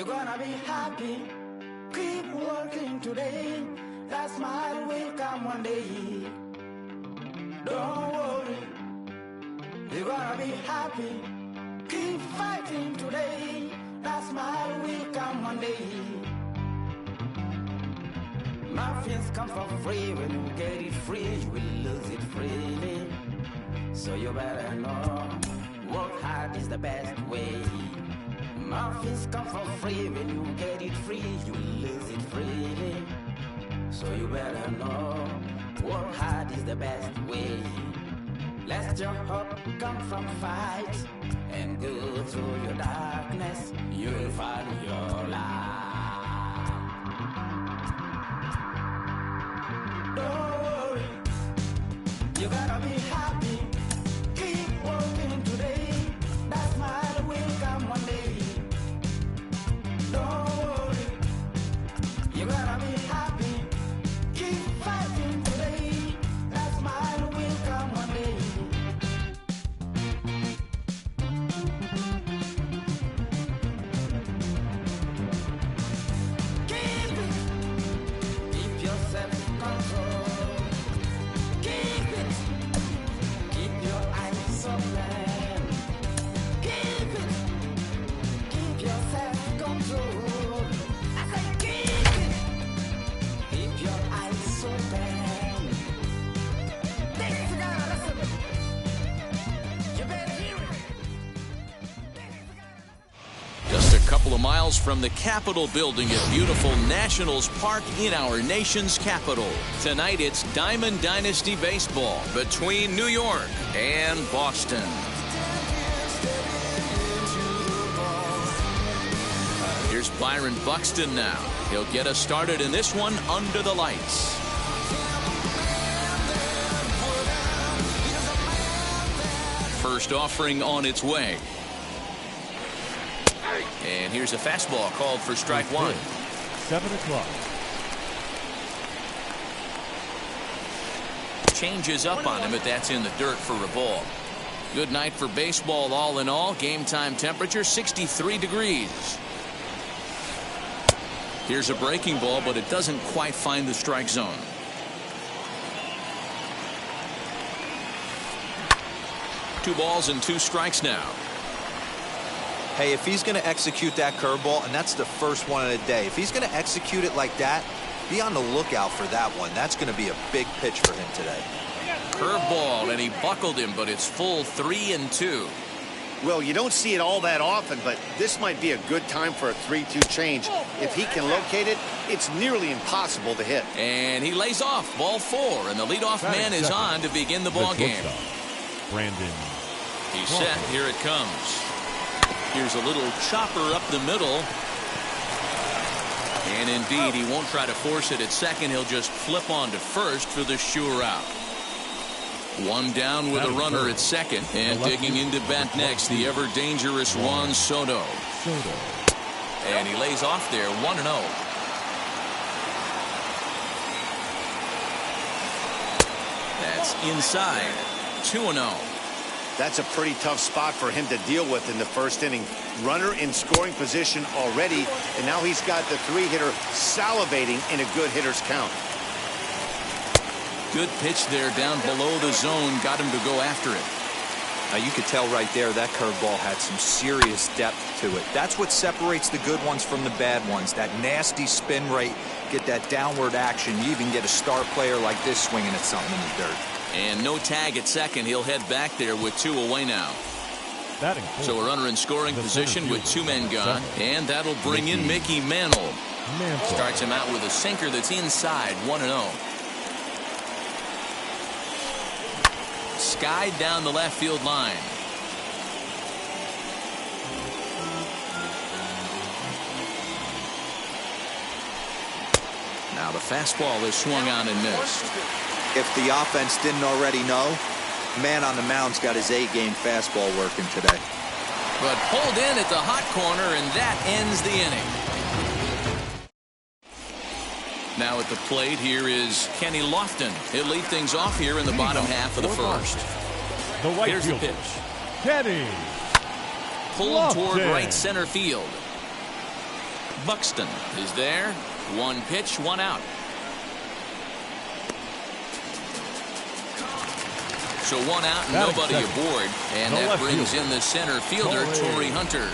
You're gonna be happy. Keep working today. That smile will come one day. Don't worry. You're gonna be happy. Keep fighting today. That smile will come one day. Nothing's come for free. When you get it free, you will lose it freely. So you better know, work hard is the best way. Nothing's come for free. When you get it free, you will lose it freely. So you better know, work hard is the best way. Let your hope come from fight and go through your darkness. You'll find your light. Don't worry, you gotta be happy. Keep working today. That smile will come one day. Don't worry, you gotta be happy. Keep fighting today. That smile will come one day. Keep it. Keep your self-control. Keep it. Keep your eyes open. Keep it. Keep your self-control. I say keep it. Keep your eyes open. Listen, listen. You better hear it. Just a couple of miles from the Capitol building at beautiful Nationals Park in our nation's capital. Tonight it's Diamond Dynasty Baseball between New York and Boston. Here's Byron Buxton now. He'll get us started in this one under the lights. First offering on its way. And here's a fastball called for strike one. 7 o'clock. Changes up on him, but that's in the dirt for a ball. Good night for baseball all in all. Game time temperature 63 degrees. Here's a breaking ball, but it doesn't quite find the strike zone. Two balls and two strikes now. Hey, if he's going to execute that curveball, and that's the first one of the day, if he's going to execute it like that, be on the lookout for that one. That's going to be a big pitch for him today. Curveball, and he buckled him, but it's full 3-2. Well, you don't see it all that often, but this might be a good time for a 3-2 change. If he can locate it, it's nearly impossible to hit. And he lays off, ball 4, and the leadoff man is on to begin the ball game. Brandon. He's set. Here it comes. Here's a little chopper up the middle. And indeed, he won't try to force it at second. He'll just flip on to first for the sure out. One down with a runner at second. And digging into bat next, the ever-dangerous Juan Soto. And he lays off there, 1-0. That's inside, 2-0. That's a pretty tough spot for him to deal with in the first inning. Runner in scoring position already, and now he's got the three-hitter salivating in a good hitter's count. Good pitch there down below the zone. Got him to go after it. Now you could tell right there that curveball had some serious depth to it. That's what separates the good ones from the bad ones. That nasty spin rate, get that downward action. You even get a star player like this swinging at something in the dirt. And no tag at second. He'll head back there with 2 away now. So a runner in scoring position with 2 men gone. And that'll bring in Mickey Mantle. Starts him out with a sinker that's inside, 1-0. Skied down the left field line. Now the fastball is swung on and missed. If the offense didn't already know, man on the mound's got his A-game fastball working today. But pulled in at the hot corner, and that ends the inning. Now at the plate, here is Kenny Lofton. He'll lead things off here in the bottom half of the first. Here's the pitch. Kenny pulled toward right center field. Buxton is there. One pitch, one out. So one out and nobody aboard. And that brings in the center fielder, Torrey Hunter.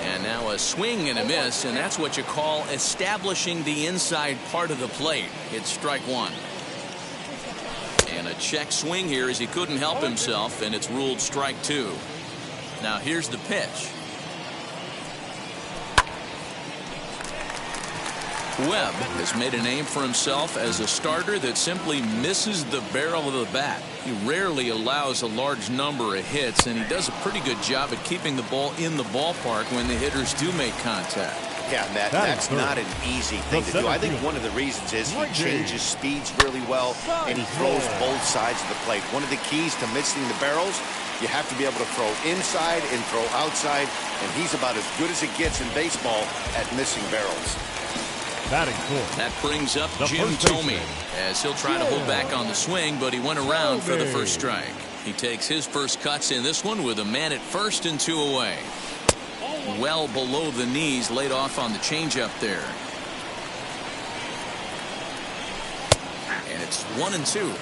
And now a swing and a miss, and that's what you call establishing the inside part of the plate. It's strike one. And a check swing here as he couldn't help himself, and it's ruled strike two. Now here's the pitch. Webb has made a name for himself as a starter that simply misses the barrel of the bat. He rarely allows a large number of hits, and he does a pretty good job at keeping the ball in the ballpark when the hitters do make contact. Yeah, Matt, that's not an easy thing to do. I think one of the reasons is he changes speeds really well, and he throws both sides of the plate. One of the keys to missing the barrels, you have to be able to throw inside and throw outside, and he's about as good as it gets in baseball at missing barrels. That brings up Jim Thome as he'll try to hold back on the swing, but he went around for the first strike. He takes his first cuts in this one with a man at first and two away. Well below the knees, laid off on the changeup there. And it's 1-2.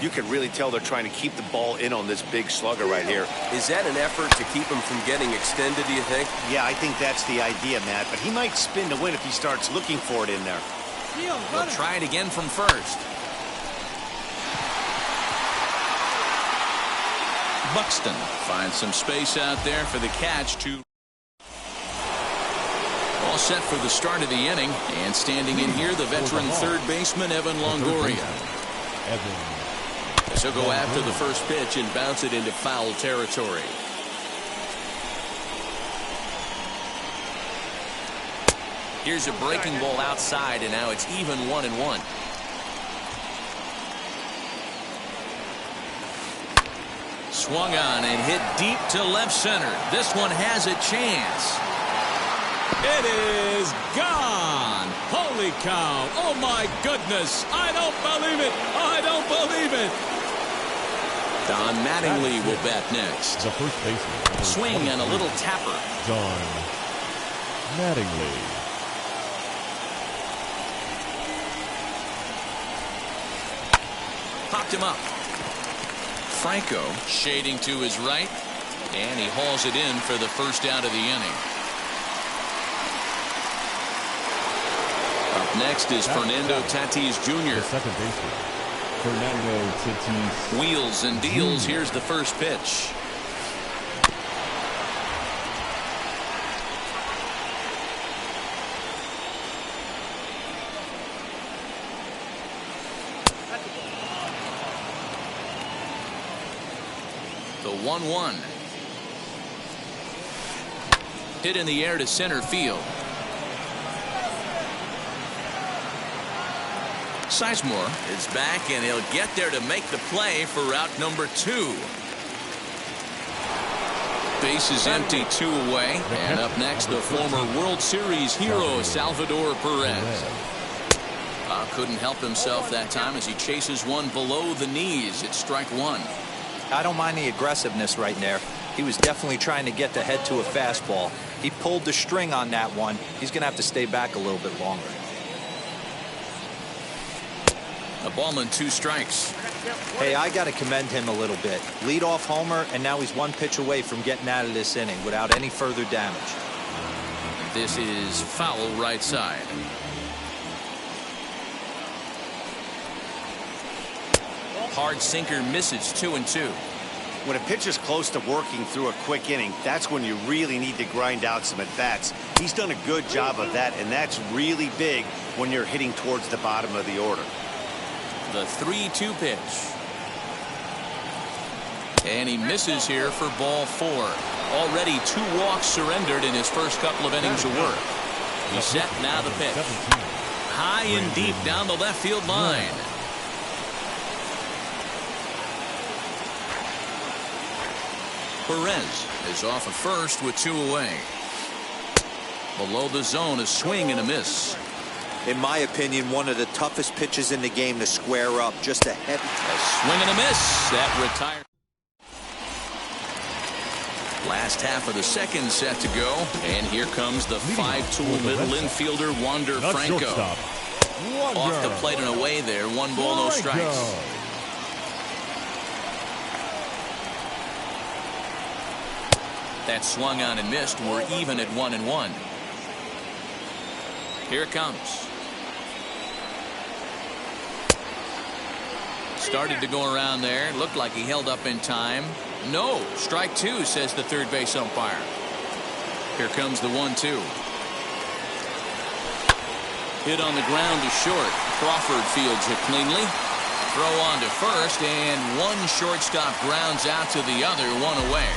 You can really tell they're trying to keep the ball in on this big slugger right here. Is that an effort to keep him from getting extended, do you think? Yeah, I think that's the idea, Matt. But he might spin to win if he starts looking for it in there. We'll try it again from first. Buxton finds some space out there for the catch to. All set for the start of the inning, and standing in here, the veteran third baseman Evan Longoria. As he'll go after the first pitch and bounce it into foul territory. Here's a breaking ball outside, and now it's even 1-1. Swung on and hit deep to left center. This one has a chance. It is gone. Holy cow. Oh, my goodness. I don't believe it. I don't believe it. Don Mattingly will bat next. The first baseman. Swing and a little tapper. Don Mattingly. Popped him up. Franco shading to his right, and he hauls it in for the first out of the inning. Up next is Fernando Tatis Jr. The second baseman. Fernando Tatis. Wheels and deals. Here's the first pitch. The 1-1. Hit in the air to center field. Sizemore is back, and he'll get there to make the play for route number 2. Base is empty, 2 away. And up next, the former World Series hero, Salvador Perez. Couldn't help himself that time as he chases one below the knees. It's strike 1. I don't mind the aggressiveness right there. He was definitely trying to get the head to a fastball. He pulled the string on that one. He's going to have to stay back a little bit longer. A ball and 2 strikes. Hey, I got to commend him a little bit. Leadoff homer, and now he's 1 pitch away from getting out of this inning without any further damage. This is foul right side. Hard sinker misses, 2-2. When a pitcher's close to working through a quick inning, that's when you really need to grind out some at-bats. He's done a good job of that, and that's really big when you're hitting towards the bottom of the order. The 3-2 pitch. And he misses here for ball 4. Already 2 walks surrendered in his first couple of innings of work. He's set, now the pitch. High and deep down the left field line. Perez is off at first with 2 away. Below the zone, a swing and a miss. In my opinion, one of the toughest pitches in the game to square up. Just a heavy. A swing and a miss. That retired. Last half of the second set to go, and here comes the five-tool middle infielder Wander Franco. Off the plate and away there. 1 ball, no strikes. That swung on and missed. We're even at 1-1. Here it comes. Started to go around there. Looked like he held up in time. No, strike 2, says the third base umpire. Here comes the 1-2. Hit on the ground to short. Crawford fields it cleanly. Throw on to first, and one shortstop grounds out to the other, 1 away.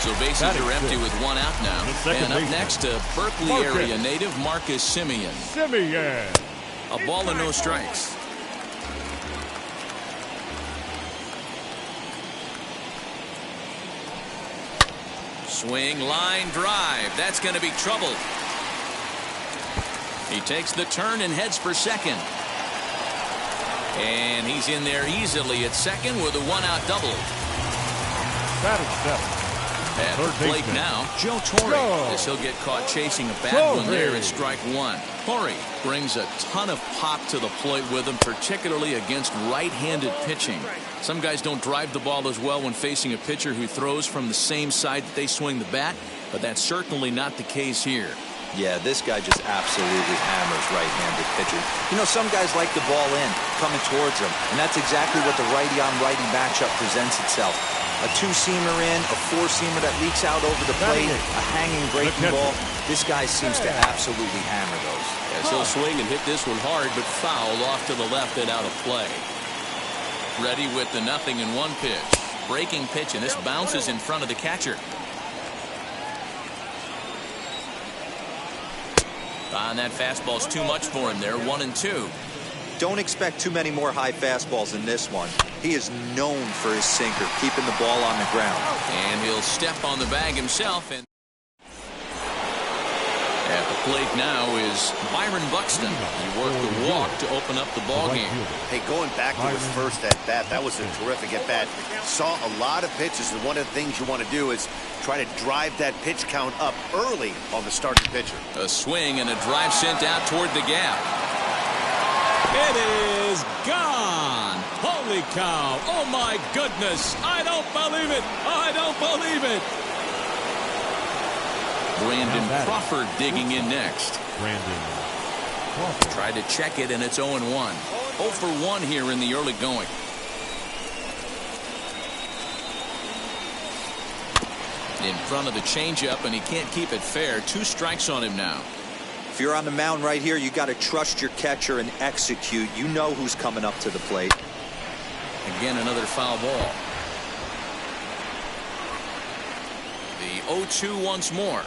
So bases are empty with 1 out now. And up next, to Berkeley area native Marcus Semien. A ball and no strikes. Swing, line drive. That's going to be trouble. He takes the turn and heads for second. And he's in there easily at second with a 1-out double. At the plate now, Joe Torre, as he'll get caught chasing a bad one there at strike 1. Torre brings a ton of pop to the plate with him, particularly against right-handed pitching. Some guys don't drive the ball as well when facing a pitcher who throws from the same side that they swing the bat, but that's certainly not the case here. Yeah, this guy just absolutely hammers right-handed pitchers. You know, some guys like the ball in, coming towards them, and that's exactly what the righty-on-righty matchup presents itself. A 2-seamer in, a 4-seamer that leaks out over the plate, a hanging breaking ball. This guy seems to absolutely hammer those. Yes, he'll swing and hit this one hard, but foul off to the left and out of play. Ready with the 0-1 pitch. Breaking pitch, and this bounces in front of the catcher. And that fastball's too much for him there. 1-2. Don't expect too many more high fastballs in this one. He is known for his sinker, keeping the ball on the ground. And he'll step on the bag himself. And at the plate now is Byron Buxton. He worked the walk to open up the ball game. Hey, going back to the first at-bat, that was a terrific at-bat. Saw a lot of pitches, and one of the things you want to do is try to drive that pitch count up early on the starting pitcher. A swing and a drive sent out toward the gap. It is gone. Holy cow. Oh, my goodness. I don't believe it. I don't believe it. Brandon Crawford digging in next. Tried to check it, and it's 0-1. 0 for 1 here in the early going. In front of the changeup, and he can't keep it fair. 2 strikes on him now. If you're on the mound right here, you got to trust your catcher and execute. You know who's coming up to the plate. Again, another foul ball. The 0-2 once more.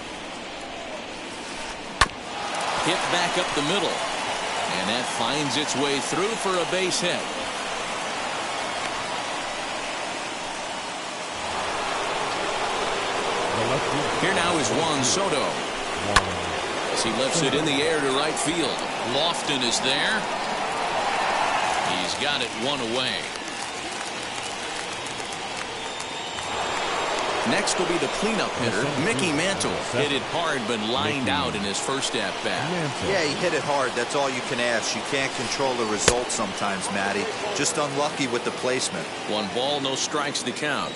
Hit back up the middle. And that finds its way through for a base hit. Here now is Juan Soto. As he lifts it in the air to right field. Lofton is there. He's got it 1 away. Next will be the cleanup hitter, Mickey Mantle. Hit it hard, but lined out in his first at-bat. Yeah, he hit it hard. That's all you can ask. You can't control the result sometimes, Matty. Just unlucky with the placement. 1 ball, no strikes to count.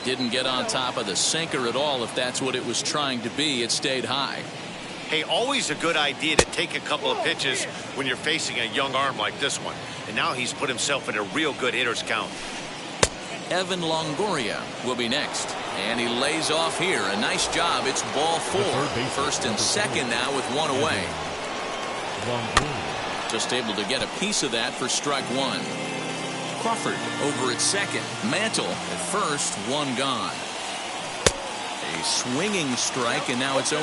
Didn't get on top of the sinker at all. If that's what it was trying to be, it stayed high. Hey, always a good idea to take a couple of pitches when you're facing a young arm like this one. And now he's put himself in a real good hitter's count. Evan Longoria will be next. And he lays off here. A nice job. It's ball 4. First and second now with 1 away. Just able to get a piece of that for strike 1. Crawford over at second. Mantle at first. 1 gone. A swinging strike, and now it's 0-2.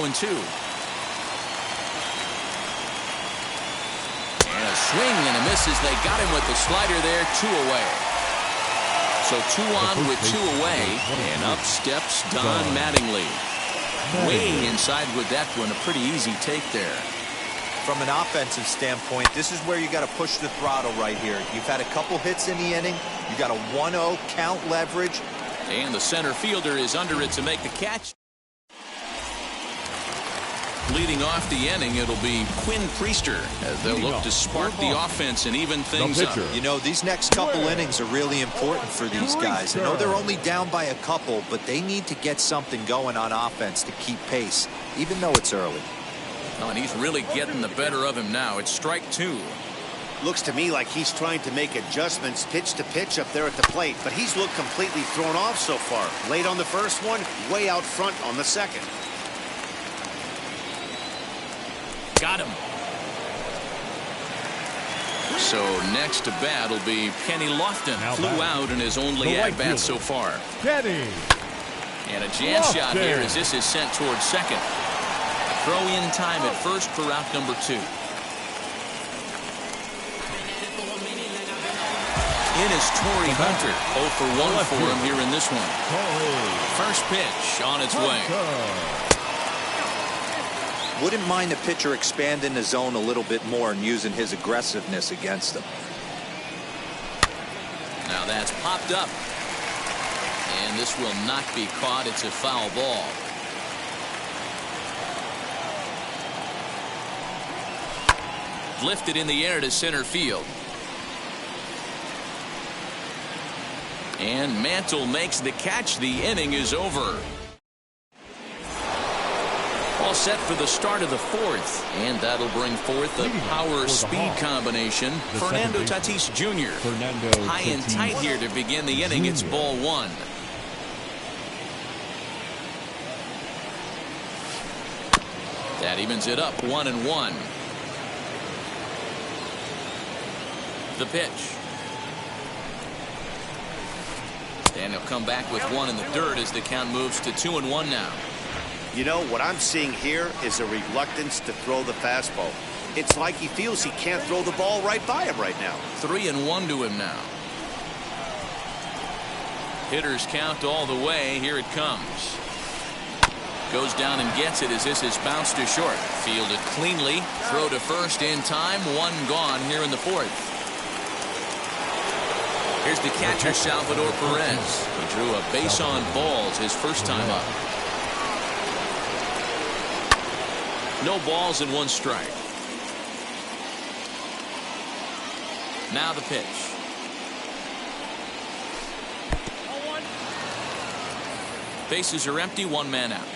And a swing and a miss as they got him with the slider there. 2 away. So 2 on with 2 away. And up steps Don Mattingly. Way inside with that one. A pretty easy take there. From an offensive standpoint, this is where you got to push the throttle right here. You've had a couple hits in the inning. You got a 1-0 count leverage. And the center fielder is under it to make the catch. Leading off the inning, it'll be Quinn Priester as they'll look to spark the offense and even things up. You know, these next couple innings are really important for these guys. I know they're only down by a couple, but they need to get something going on offense to keep pace, even though it's early. Oh, and he's really getting the better of him now. It's strike 2. Looks to me like he's trying to make adjustments pitch to pitch up there at the plate, but he's looked completely thrown off so far. Late on the first one, way out front on the second. Got him. So next to bat will be Kenny Lofton. Flew out in his only at-bat so far. Kenny. And a jam shot here as this is sent towards second. Throw in time at first for out number 2. In is Torrey Hunter. 0 for 1 for him here in this one. First pitch on its way. Wouldn't mind the pitcher expanding the zone a little bit more and using his aggressiveness against them. Now that's popped up. And this will not be caught. It's a foul ball. Lifted in the air to center field. And Mantle makes the catch. The inning is over. All set for the start of the 4th. And that'll bring forth the power-speed combination. Fernando Tatis Jr. High and tight here to begin the inning. It's ball 1. That evens it up 1-1. The pitch. And he'll come back with 1 in the dirt as the count moves to 2-1 now. You know, what I'm seeing here is a reluctance to throw the fastball. It's like he feels he can't throw the ball right by him right now. 3-1 to him now. Hitters count all the way. Here it comes. Goes down and gets it as this is bounced to short. Fielded cleanly. Throw to first in time. 1 gone here in the 4th. Here's the catcher, Salvador Perez. He drew a base on balls his first time up. No balls and 1 strike. Now the pitch. Bases are empty. 1 man out.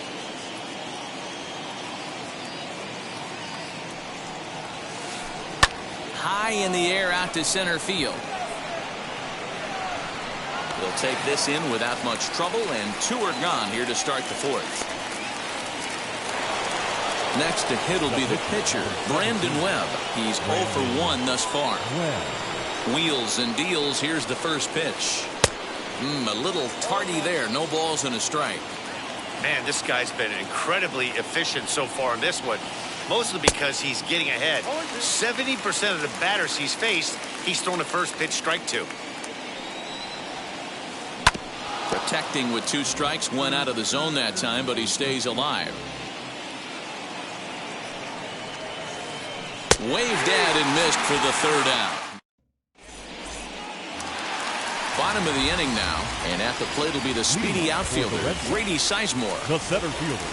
High in the air out to center field. They'll take this in without much trouble, and 2 are gone here to start the 4th. Next to hit will be the pitcher, Brandon Webb. He's 0 for 1 thus far. Wheels and deals. Here's the first pitch. A little tardy there. No balls and a strike. Man, this guy's been incredibly efficient so far in this one. Mostly because he's getting ahead. 70% of the batters he's faced, he's thrown a first pitch strike to. Protecting with 2 strikes. Went out of the zone that time, but he stays alive. Waved at and missed for the 3rd out. Bottom of the inning now, and at the plate will be the speedy outfielder, Grady Sizemore. The center fielder,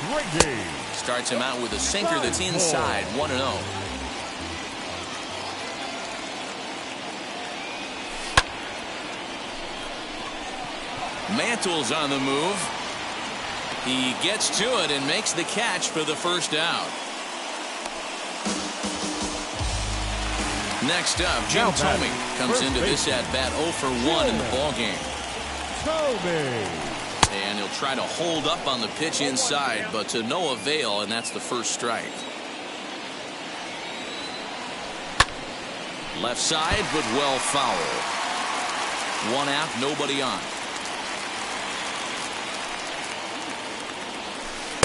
Grady. Starts him out with a sinker that's inside, 1-0. Mantle's on the move. He gets to it and makes the catch for the first out. Next up, Jim Thome comes into this at-bat 0 for 1 in the ballgame. And he'll try to hold up on the pitch inside, but to no avail, and that's the first strike. Left side, but well foul. 1 out, nobody on.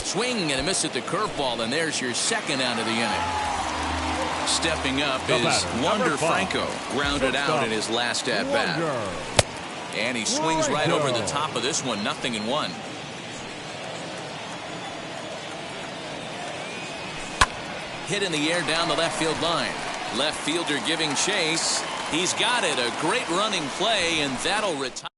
Swing and a miss at the curveball, and there's your 2nd out of the inning. Stepping up is Wander Franco, grounded out in his last at-bat. And he swings right over the top of this one, 0-1. Hit in the air down the left field line. Left fielder giving chase. He's got it. A great running play, and that'll retire.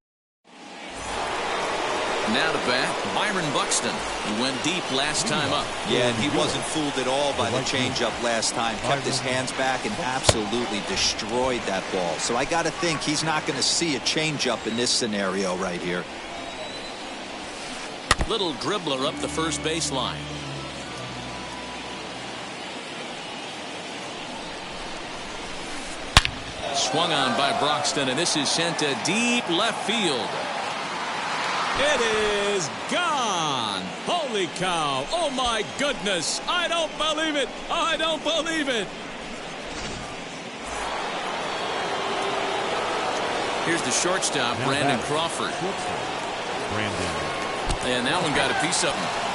Now to bat, Byron Buxton. He went deep last time up. Yeah, and he wasn't fooled at all by the changeup last time. Kept his hands back and absolutely destroyed that ball. So I got to think he's not going to see a changeup in this scenario right here. Little dribbler up the first baseline. Swung on by Broxton, and this is sent to deep left field. It is gone. Holy cow. Oh, my goodness. I don't believe it. I don't believe it. Here's the shortstop, Brandon Crawford. And that one got a piece of him.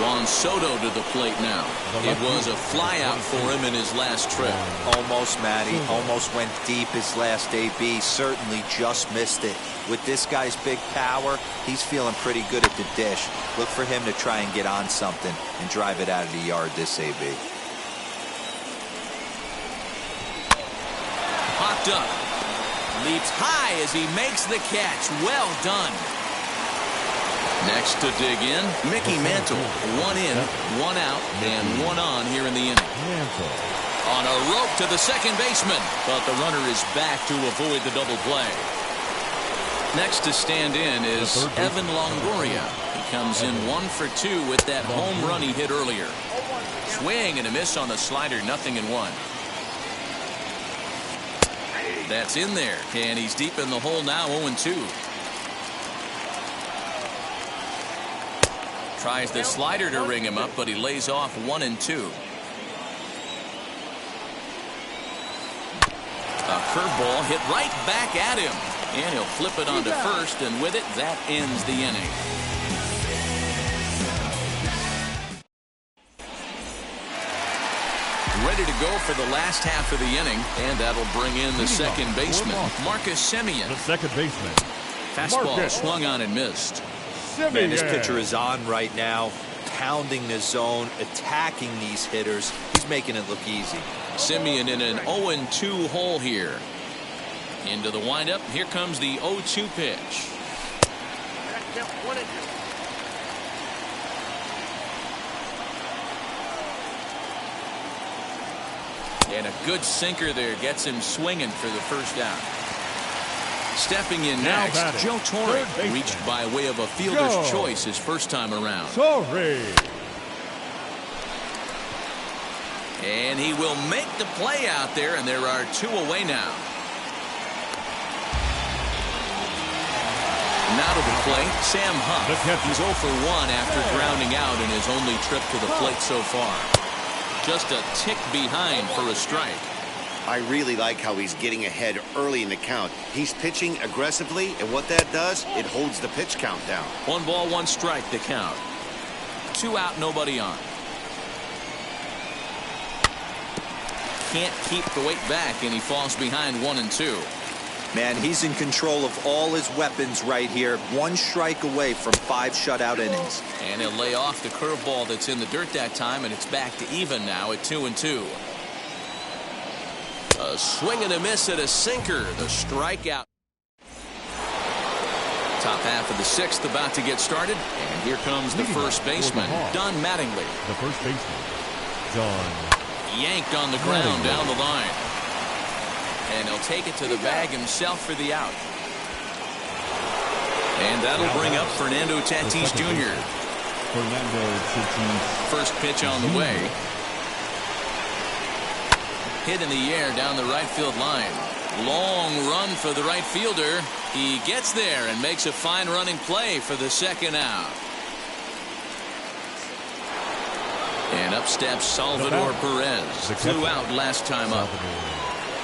Juan Soto to the plate now. It was a flyout for him in his last trip. Almost, Matty. Almost went deep his last AB. Certainly just missed it. With this guy's big power, he's feeling pretty good at the dish. Look for him to try and get on something and drive it out of the yard this AB. Popped up. Leaps high as he makes the catch. Well done. Next to dig in, Mickey Mantle. 1 in, 1 out, and 1 on here in the inning. On a rope to the second baseman, but the runner is back to avoid the double play. Next to stand in is Evan Longoria. He comes in 1 for 2 with that home run he hit earlier. Swing and a miss on the slider, 0-1. That's in there, and he's deep in the hole now, 0-2. Tries the slider to ring him up, but he lays off 1-2. A curveball hit right back at him, and he'll flip it onto first, and with it, that ends the inning. Ready to go for the last half of the inning, and that'll bring in the second baseman, Marcus Semien. The second baseman. Fastball swung on and missed. Man, this pitcher is on right now, pounding the zone, attacking these hitters. He's making it look easy. Semien in an 0-2 hole here. Into the windup. Here comes the 0-2 pitch. And a good sinker there gets him swinging for the first out. Stepping in next, Joe Torre, reached by way of a fielder's choice his first time around. And he will make the play out there, and there are 2 away now. Now to the plate, Sam Huff. He's 0 for 1 after grounding out in his only trip to the plate so far. Just a tick behind for a strike. I really like how he's getting ahead early in the count. He's pitching aggressively, and what that does, it holds the pitch count down. 1 ball, 1 strike, the count. 2 out, nobody on. Can't keep the weight back, and he falls behind 1-2. Man, he's in control of all his weapons right here. 1 strike away from 5 shutout innings. And he'll lay off the curveball that's in the dirt that time, and it's back to even now at 2-2. A swing and a miss at a sinker. The strikeout. Top half of the 6th about to get started. And here comes the first baseman, Don Mattingly. The first baseman, Don. Yanked on the ground down the line. And he'll take it to the bag himself for the out. And that'll bring up Fernando Tatis Jr. Fernando Tatis. First pitch on the way. Hit in the air down the right field line. Long run for the right fielder. He gets there and makes a fine running play for the second out. And up steps Salvador Perez. Flew out last time up.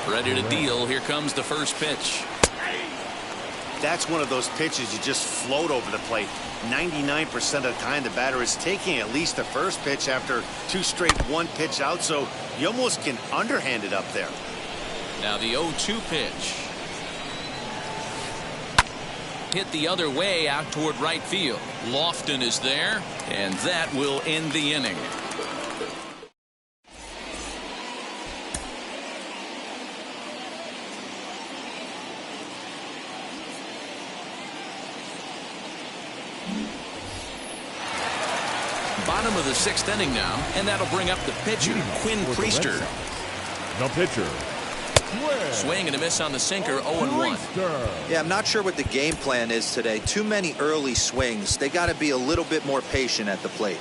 Ready to deal. Here comes the first pitch. That's one of those pitches you just float over the plate. 99% of the time the batter is taking at least the first pitch after 2 straight 1-pitch out, so you almost can underhand it up there. Now the 0-2 pitch. Hit the other way out toward right field. Lofton is there, and that will end the inning. Bottom of the 6th inning now, and that'll bring up the pitcher, Quinn Priester. The pitcher. Swing and a miss on the sinker, 0-1. Yeah, I'm not sure what the game plan is today. Too many early swings. They got to be a little bit more patient at the plate.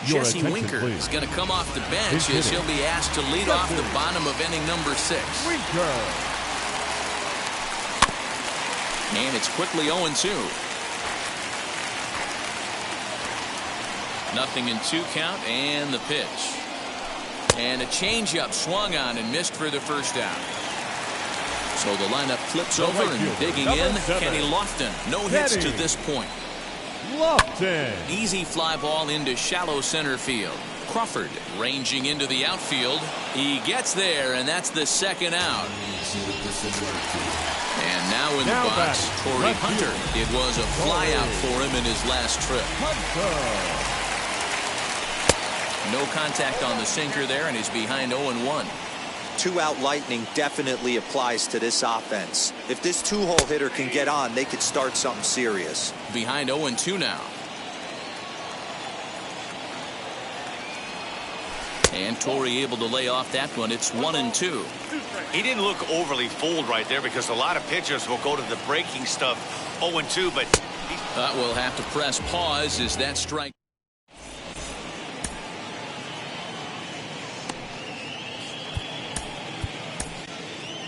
Jesse Winker is going to come off the bench as he'll be asked to lead off the bottom of inning number 6. And it's quickly 0-2. Nothing in 2 count, and the pitch. And a changeup swung on and missed for the first out. So the lineup flips over and digging in, Kenny Lofton. No hits to this point. Lofton. Easy fly ball into shallow center field. Crawford ranging into the outfield. He gets there, and that's the 2nd out. And now in the box, Torrey Hunter. It was a fly out for him in his last trip. No contact on the sinker there, and he's behind 0-1. 2-out lightning definitely applies to this offense. If this 2-hole hitter can get on, they could start something serious. Behind 0-2 now. And Torrey able to lay off that one. It's 1-2. He didn't look overly fooled right there because a lot of pitchers will go to the breaking stuff 0-2, but we'll have to press pause as that strike.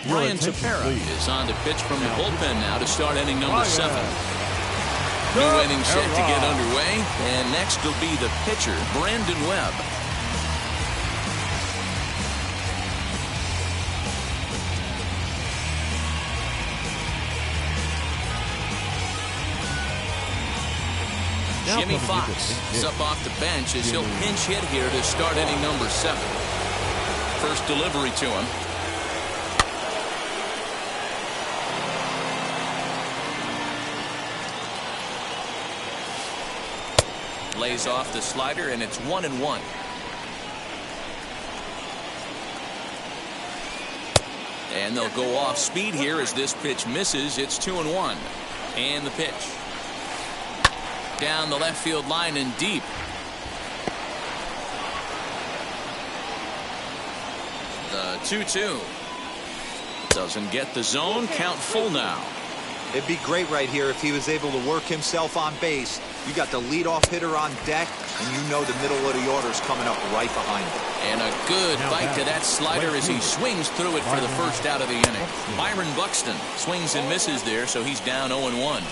Ryan Tepera is on to pitch from the bullpen now to start inning number 7. New inning set to get underway, and next will be the pitcher, Brandon Webb. Jimmy Fox is up off the bench as he'll pinch hit here to start inning number 7. First delivery to him. Lays off the slider, and it's 1-1. And they'll go off speed here as this pitch misses. It's 2-1. And the pitch. Down the left field line and deep. The 2-2. Doesn't get the zone. Count full now. It'd be great right here if he was able to work himself on base. You got the leadoff hitter on deck, and you know the middle of the order's coming up right behind him. And a good bite to that slider as he swings through it for the first out of the inning. Byron Buxton swings and misses there, so he's down 0-1.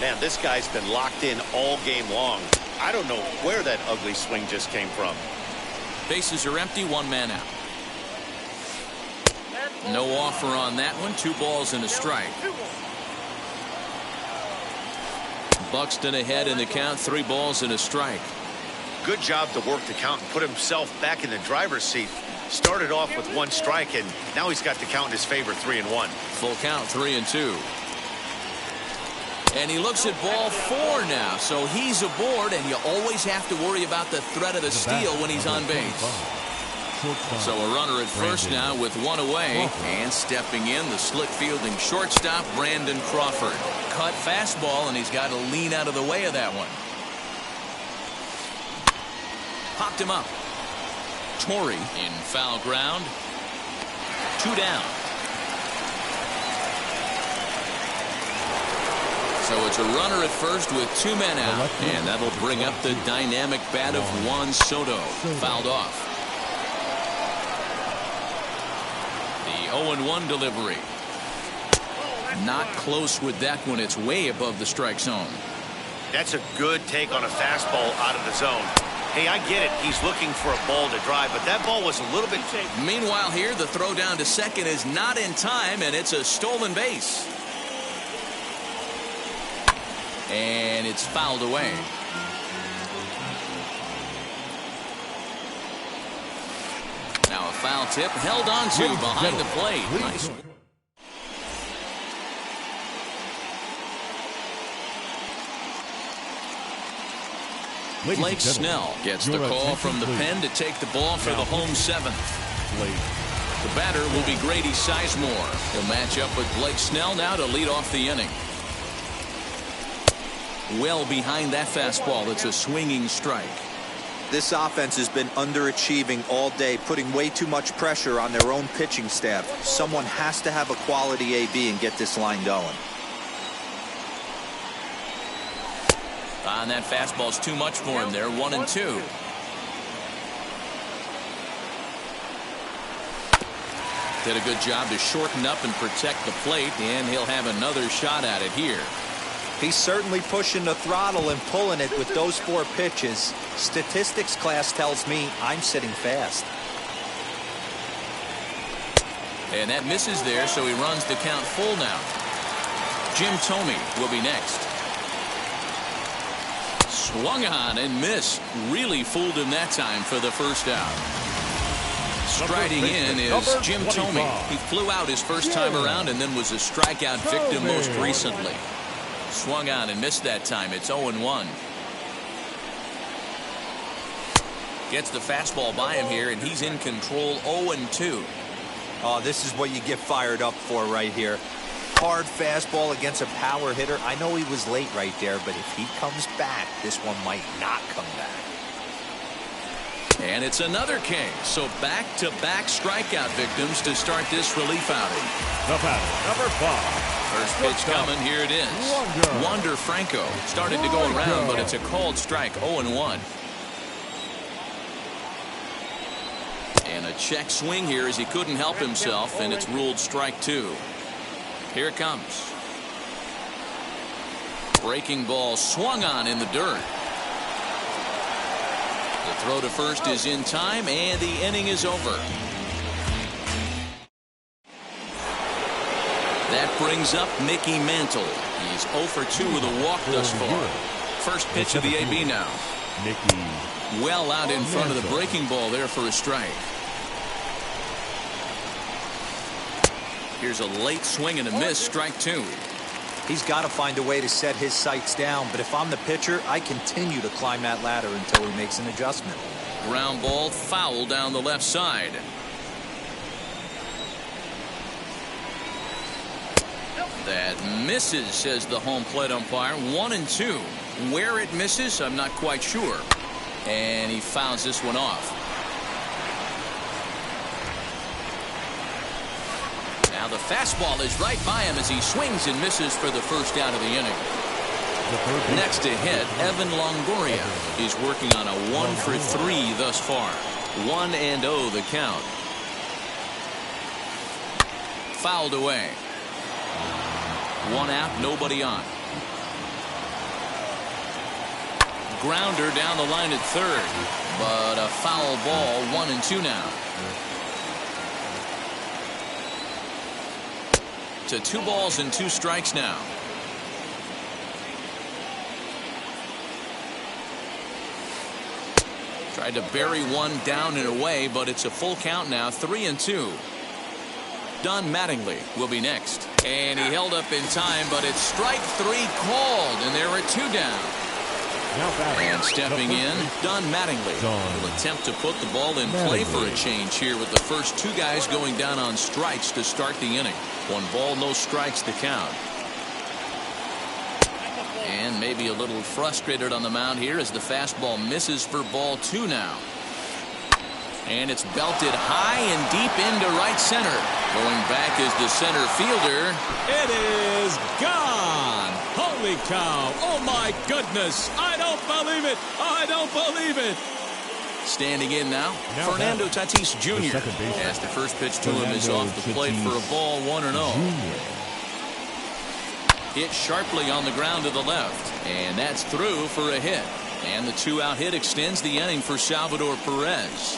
man, this guy's been locked in all game long. I don't know where that ugly swing just came from. Bases are empty, 1 man out. No offer on that one. 2 balls and a strike. Buxton ahead in the count, 3 balls and a strike. Good job to work the count and put himself back in the driver's seat. Started off with 1 strike, and now he's got the count in his favor, 3-1. Full count, 3-2. And he looks at ball 4 now, so he's aboard, and you always have to worry about the threat of the steal when he's on base. So a runner at first now with 1 away, and stepping in, the slick fielding shortstop, Brandon Crawford. Cut fastball, and he's got to lean out of the way of that one. Popped him up. Torrey in foul ground. 2 down. So it's a runner at first with 2 men out, and that'll bring up the dynamic bat of Juan Soto. Fouled off. The 0-1 delivery. Not close with that one. It's way above the strike zone. That's a good take on a fastball out of the zone. Hey, I get it. He's looking for a ball to drive, but that ball was a little bit... Meanwhile here, the throw down to second is not in time, and it's a stolen base. And it's fouled away. Now a foul tip held on to behind the plate. Nice. Blake Snell gets the call from the pen to take the ball for the home 7th. plate. The batter will be Grady Sizemore. He'll match up with Blake Snell now to lead off the inning. Well behind that fastball. It's a swinging strike. This offense has been underachieving all day, putting way too much pressure on their own pitching staff. Someone has to have a quality AB and get this line going. And that fastball's too much for him there. 1-2. Did a good job to shorten up and protect the plate, and he'll have another shot at it here. He's certainly pushing the throttle and pulling it with those 4 pitches. Statistics class tells me I'm sitting fast. And that misses there, so he runs the count full now. Jim Thome will be next. Swung on and missed. Really fooled him that time for the first out. Striding in is Jim Thome. He flew out his first time around and then was a strikeout victim most recently. Swung on and missed that time. It's 0-1. Gets the fastball by him here, and he's in control. 0-2. Oh, this is what you get fired up for right here. Hard fastball against a power hitter. I know he was late right there, but if he comes back, this one might not come back. And it's another K. So back-to-back strikeout victims to start this relief outing. The batter, number 5. First pitch coming. Here it is. Wander Franco started to go around, but it's a called strike. 0-1. And a check swing here as he couldn't help himself, and it's ruled strike 2. Here it comes. Breaking ball swung on in the dirt. The throw to first is in time, and the inning is over. That brings up Mickey Mantle. He's 0 for 2 with a walk thus far. First pitch of the AB now. Mickey. Well out in front of the breaking ball there for a strike. Here's a late swing and a miss. Strike 2. He's got to find a way to set his sights down, but if I'm the pitcher, I continue to climb that ladder until he makes an adjustment. Ground ball foul down the left side. That misses, says the home plate umpire. 1-2. Where it misses, I'm not quite sure. And he fouls this one off. Now the fastball is right by him as he swings and misses for the first out of the inning. Next to hit, Evan Longoria is working on a 1 for 3 thus far. 1-0 the count. Fouled away. 1 out, nobody on. Grounder down the line at third, but a foul ball. 1-2 now. To 2 balls and 2 strikes now. Tried to bury one down and away, but it's a full count now. 3-2. Don Mattingly will be next. And he held up in time, but it's strike 3 called, and there are 2 down. And stepping in, Don Mattingly will attempt to put the ball in play for a change here with the first 2 guys going down on strikes to start the inning. 1 ball, no strikes to count. And maybe a little frustrated on the mound here as the fastball misses for ball 2 now. And it's belted high and deep into right center. Going back is the center fielder. It is gone. Holy cow. Oh, my goodness. I don't believe it. I don't believe it. Standing in now, Fernando Tatis Jr. as the first pitch to him is off the plate for a ball. 1-0. Hit sharply on the ground to the left. And that's through for a hit. And the 2-out hit extends the inning for Salvador Perez.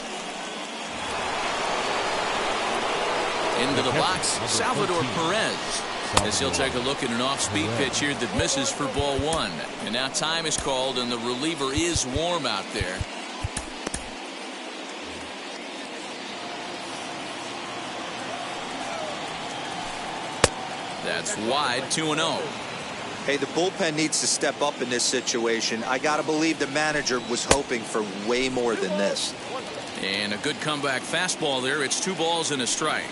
Into the box, Salvador Perez, as he'll take a look at an off-speed pitch here that misses for ball 1. And now time is called, and the reliever is warm out there. That's wide. 2-0. Hey, the bullpen needs to step up in this situation. I got to believe the manager was hoping for way more than this. And a good comeback fastball there. It's 2 balls and a strike.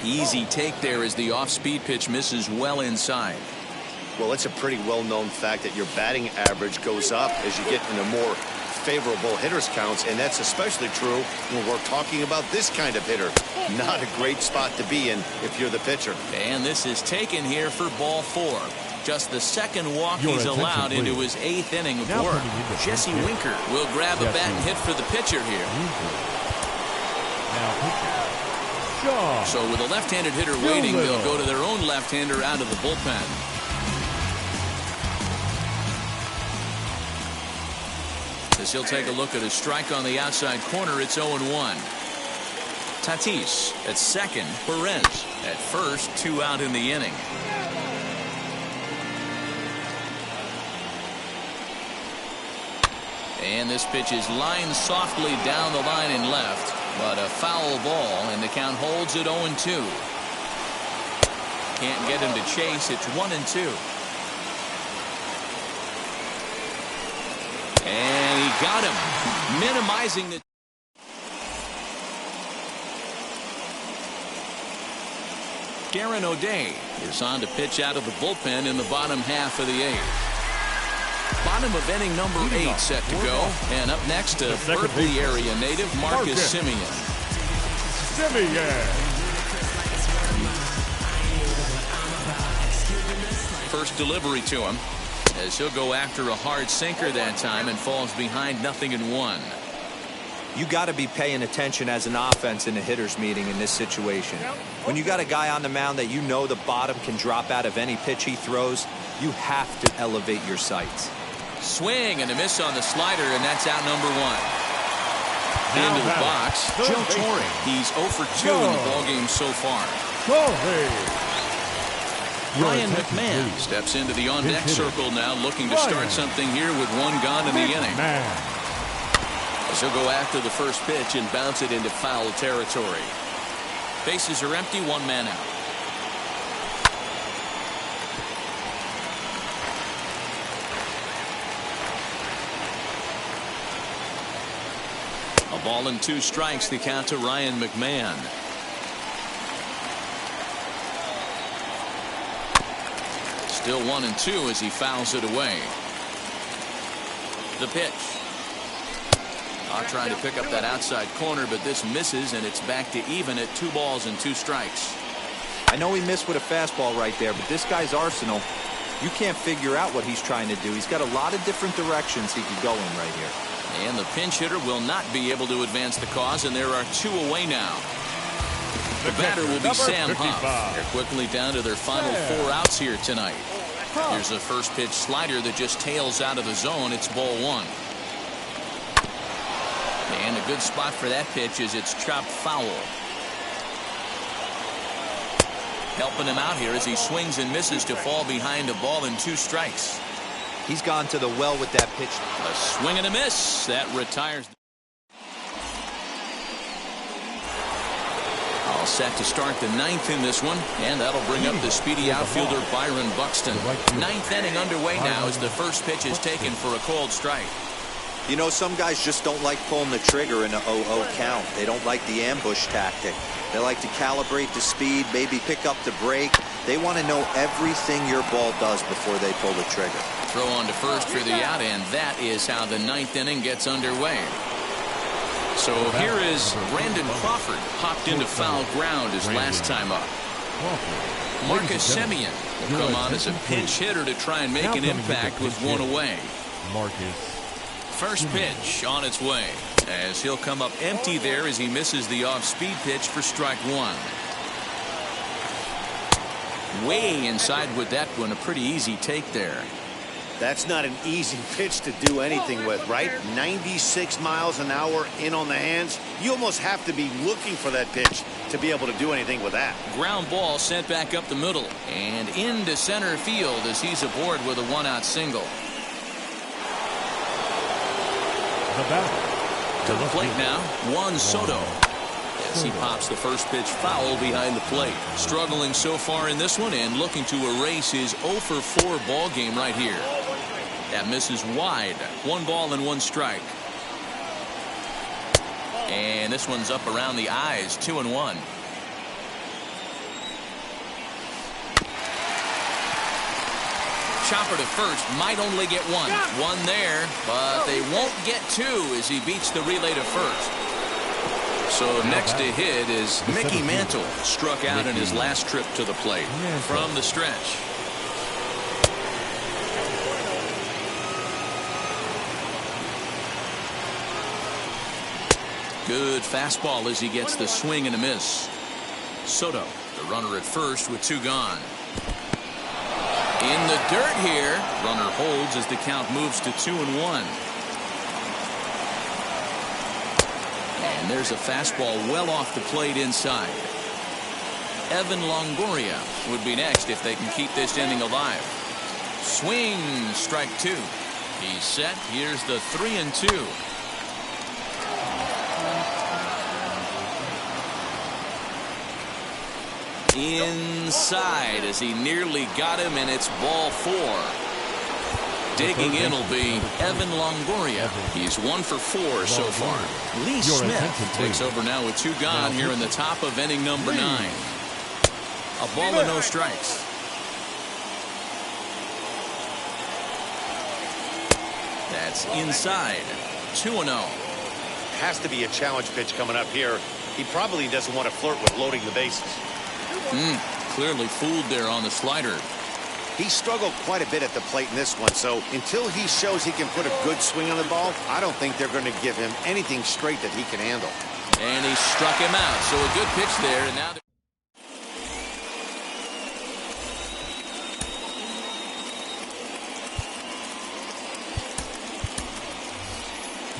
Easy take there as the off-speed pitch misses well inside. Well, it's a pretty well-known fact that your batting average goes up as you get into more favorable hitters counts, and that's especially true when we're talking about this kind of hitter. Not a great spot to be in if you're the pitcher. And this is taken here for ball 4. Just the second walk he's allowed into his 8th inning of work. Jesse Winker will grab a bat and hit for the pitcher here. So with a left-handed hitter waiting, they'll go to their own left-hander out of the bullpen. As he'll take a look at a strike on the outside corner, it's 0-1. Tatis at second, Perez at first, 2 out in the inning. And this pitch is lined softly down the line and left, but a foul ball, and the count holds at 0-2. Can't get him to chase. It's 1-2. And he got him, minimizing the. Garen O'Day is on to pitch out of the bullpen in the bottom half of the 8th. Bottom of inning number 8 set to go. And up next, a Berkeley area native, Marcus Semien. First delivery to him, as he'll go after a hard sinker that time and falls behind 0-1. You got to be paying attention as an offense in a hitter's meeting in this situation. When you got a guy on the mound that you know the bottom can drop out of any pitch he throws, you have to elevate your sights. Swing and a miss on the slider, and that's out number 1. Into the box, Joe Torre. He's 0 for 2 in the ballgame so far. Ryan McMahon steps into the on-deck circle now, looking to start something here with 1 gone in the inning. As he'll go after the first pitch and bounce it into foul territory. Bases are empty, 1 man out. A ball and 2 strikes, the count to Ryan McMahon. Still 1-2 as he fouls it away. The pitch. Trying to pick up that outside corner, but this misses, and it's back to even at 2 balls and 2 strikes. I know he missed with a fastball right there, but this guy's arsenal, you can't figure out what he's trying to do. He's got a lot of different directions he could go in right here. And the pinch hitter will not be able to advance the cause, and there are 2 away now. The batter will be Sam Huff. They're quickly down to their final 4 outs here tonight. Here's a first pitch slider that just tails out of the zone. It's ball 1. And a good spot for that pitch is it's chopped foul. Helping him out here as he swings and misses to fall behind a ball and 2 strikes. He's gone to the well with that pitch. A swing and a miss. That retires. All set to start the 9th in this one, and that'll bring up the speedy outfielder Byron Buxton. 9th inning underway now as the first pitch is taken for a called strike. You know, some guys just don't like pulling the trigger in a 0-0 count. They don't like the ambush tactic. They like to calibrate the speed, maybe pick up the brake. They want to know everything your ball does before they pull the trigger. Throw on to first for the out, and that is how the 9th inning gets underway. So here is Brandon Crawford, hopped into foul ground his last time up. Marcus Semien will come on as a pinch hitter to try and make an impact with 1 away. First pitch on its way, as he'll come up empty there as he misses the off-speed pitch for strike 1. Way inside with that one, a pretty easy take there. That's not an easy pitch to do anything with, right? 96 miles an hour in on the hands. You almost have to be looking for that pitch to be able to do anything with that. Ground ball sent back up the middle and into center field as he's aboard with a 1-out single. To the plate now, Juan Soto. As he pops the first pitch foul behind the plate. Struggling so far in this one and looking to erase his 0 for 4 ball game right here. That misses wide. 1 ball and 1 strike. And this one's up around the eyes, 2-1. Chopper to first, might only get one. One there, but they won't get two as he beats the relay to first. So next to hit is Mickey Mantle, struck out in his last trip to the plate from the stretch. Good fastball as he gets the swing and a miss. Soto, the runner at first with two gone. In the dirt here. Runner holds as the count moves to 2-1. And there's a fastball well off the plate inside. Evan Longoria would be next if they can keep this inning alive. Swing, strike two. He's set. Here's the 3-2. Inside as he nearly got him, and it's ball four. Digging in will be Evan Longoria. He's 1 for 4 so far. Lee Smith takes over now with two gone here in the top of inning number 9. A ball and no strikes. That's inside. 2-0. Has to be a challenge pitch coming up here. He probably doesn't want to flirt with loading the bases. Clearly fooled there on the slider. He struggled quite a bit at the plate in this one, so until he shows he can put a good swing on the ball, I don't think they're going to give him anything straight that he can handle. And he struck him out, so a good pitch there, and now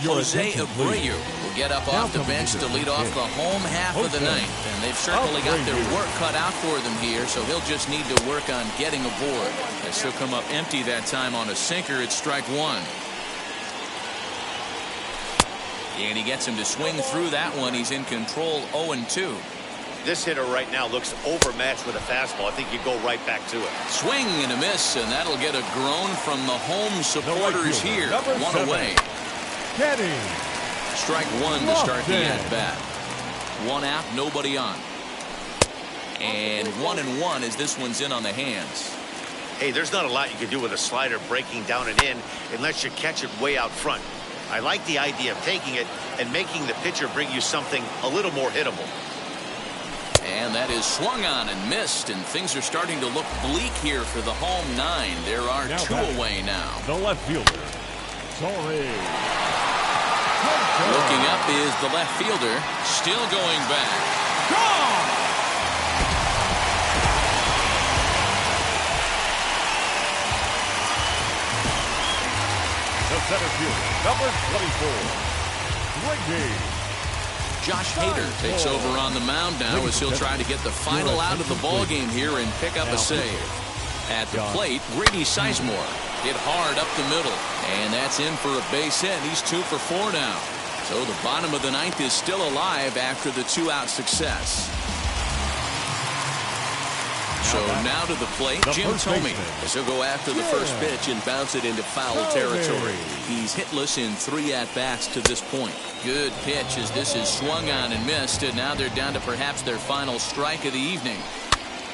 Jose Abreu will get up off the bench to lead off the home half of the ninth. And they've certainly got their work cut out for them here, so he'll just need to work on getting aboard. As he'll come up empty that time on a sinker at strike one. And he gets him to swing through that one. He's in control, 0-2. This hitter right now looks overmatched with a fastball. I think you go right back to it. Swing and a miss, and that'll get a groan from the home supporters here. One away. Strike one to start the at-bat. One out, nobody on. And 1-1 as this one's in on the hands. Hey, there's not a lot you can do with a slider breaking down and in unless you catch it way out front. I like the idea of taking it and making the pitcher bring you something a little more hittable. And that is swung on and missed, and things are starting to look bleak here for the home nine. There are two away now. The left fielder, Torres. Looking up is the left fielder, still going back. Gone! The center fielder, number 24, Grady. Josh Hader takes over on the mound now as he'll try to get the final out of the ball game here and pick up a save. At the plate, Grady Sizemore hit hard up the middle, and that's in for a base hit. He's 2 for 4 now. So the bottom of the ninth is still alive after the 2-out success. So now to the plate, Jim Thome, as he'll go after the first pitch and bounce it into foul territory. He's hitless in 3 at-bats to this point. Good pitch as this is swung on and missed, and now they're down to perhaps their final strike of the evening.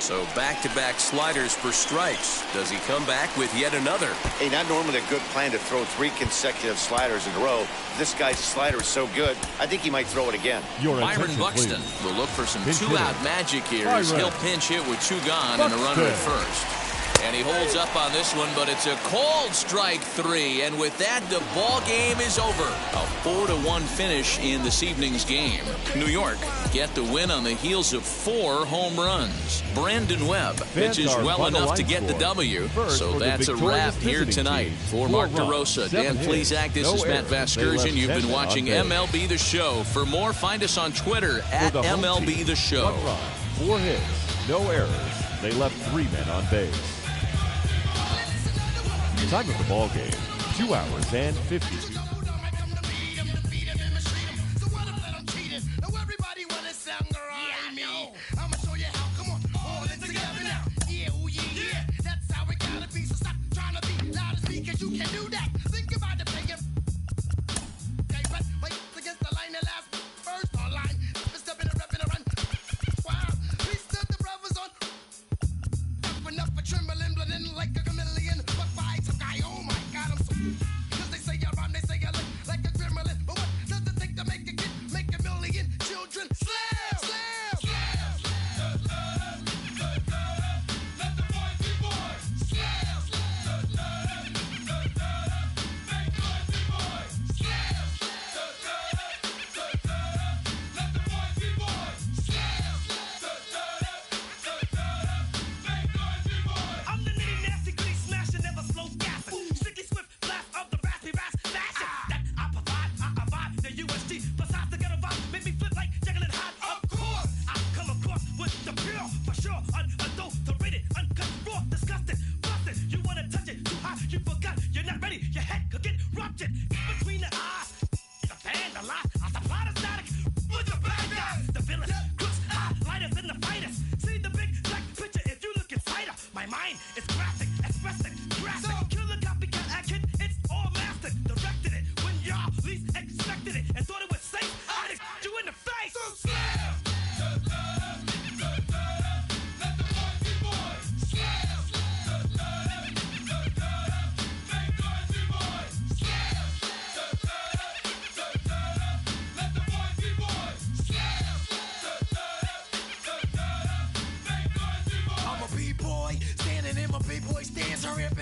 So back-to-back sliders for strikes. Does he come back with yet another? Hey, not normally a good plan to throw 3 consecutive sliders in a row. This guy's slider is so good, I think he might throw it again. Byron Buxton will look for some 2-out magic here as he'll pinch hit with 2 gone and a runner at first. And he holds up on this one, but it's a called strike 3. And with that, the ball game is over. A 4-1 finish in this evening's game. New York get the win on the heels of 4 home runs. Brandon Webb pitches well enough to get the W. So that's a wrap here tonight. For Mark DeRosa, Dan Plesac, this is Matt Vasgersian. You've been watching MLB The Show. For more, find us on Twitter at MLB The Show. 1 run, 4 hits, no errors. They left 3 men on base. Time of the ball game, 2 hours and 52.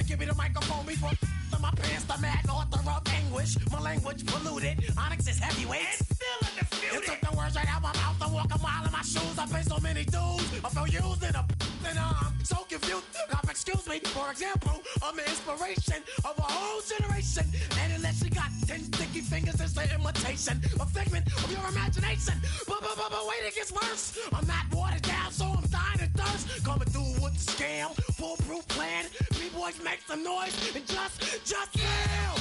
give me the microphone before my pants, the mad author of anguish. My language polluted, Onyx is heavyweight. And still undisputed. You took the words right out my mouth. I walk a mile in my shoes. I pay so many dues. I feel used and I'm so confused. Now, excuse me, for example, I'm an inspiration of a whole generation. And unless you got 10 sticky fingers, it's an imitation, a figment of your imagination. But wait, it gets worse. I'm not watered down, so I'm dying of thirst. Coming through with the scam, foolproof plan. B-boys make some noise and just fail.